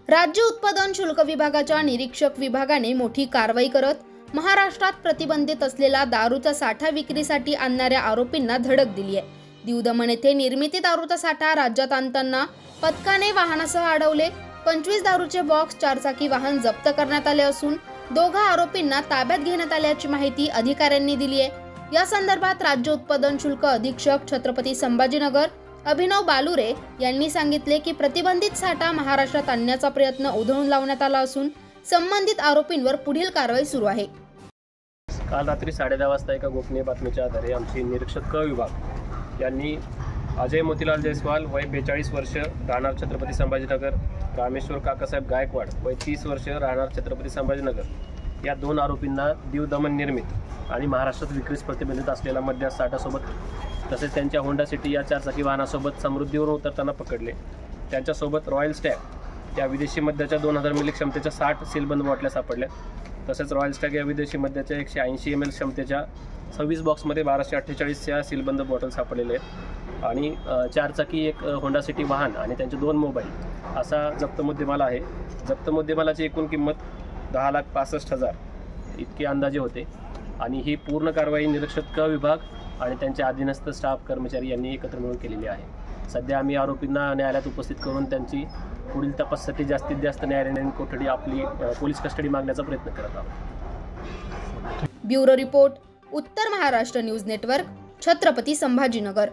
राज्य उत्पादन शुल्क विभागाच्या निरीक्षक विभागाने मोठी कारवाई करत महाराष्ट्रात प्रतिबंधित असलेला दारूचा साठा विक्रीसाठी आणणाऱ्या आरोपींना धडक दिली आहे। दीव दमण येथे निर्मिती दारूचा साठा राज्यात आणताना पथकाने वाहनासह अडवले। 25 दारूचे बॉक्स, 4 चाकी वाहन जप्त करण्यात आले असून दोघा आरोपींना ताब्यात घेण्यात आल्याची माहिती अधिकाऱ्यांनी दिली आहे। या संदर्भात राज्य उत्पादन शुल्क अधीक्षक छत्रपती संभाजीनगर अभिनव बालुरे यांनी सांगितले की प्रतिबंधित साठा महाराष्ट्रात आणण्याचा प्रयत्न उधळून लावण्यात आला असून संबंधित आरोपींवर पुढील कारवाई सुरू आहे। काल रात्री 10:30 वाजता एका गोपनीय बातमीच्या आधारे आमची निरीक्षक क विभाग यांनी अजय मोतीलाल जयस्वाल वय 42 वर्ष राहणार छत्रपती संभाजीनगर, रामेश्वर काकासाहेब गायकवाड वय 30 वर्ष राहणार छत्रपती संभाजीनगर या 2 आरोपींना दीव दमण निर्मित आणि महाराष्ट्रात विक्रीस प्रतिबंधित असलेला मद्य साठासोबत तसेच त्यांच्या होंडा सिटी या 4 चाकी वाहनासोबत समृद्धीवरून उतरताना पकडले। त्यांच्यासोबत रॉयल स्टॅग या विदेशी मद्याच्या 2000 मिली क्षमतेच्या 60 सीलबंद बॉटल्या सापडल्या। तसेच रॉयल स्टॅग या विदेशी मद्याच्या 180 ml क्षमतेच्या 26 बॉक्समध्ये 1248 या सीलबंद बॉटल सापडलेले आहेत आणि 4 चाकी एक होंडा सिटी वाहन आणि त्यांचे 2 मोबाईल असा जप्त मुद्देमाल आहे। जप्त मुद्देमालाची एकूण किंमत 10,65,000 इतके अंदाजे होते आणि ही पूर्ण कारवाई निरीक्षक क विभाग आणि त्यांच्या अधीनस्थ स्टाफ कर्मचारी यांनी एकत्र मिळून केलेली आहे। सध्या आम्ही आरोपींना न्यायालयात उपस्थित करून त्यांची पुढील तपासासाठी जास्तीत जास्त न्यायालयीन कोठडी आपली पोलीस कस्टडी मागण्याचा प्रयत्न करत आहोत। ब्युरो रिपोर्ट, उत्तर महाराष्ट्र न्यूज नेटवर्क, छत्रपती संभाजीनगर।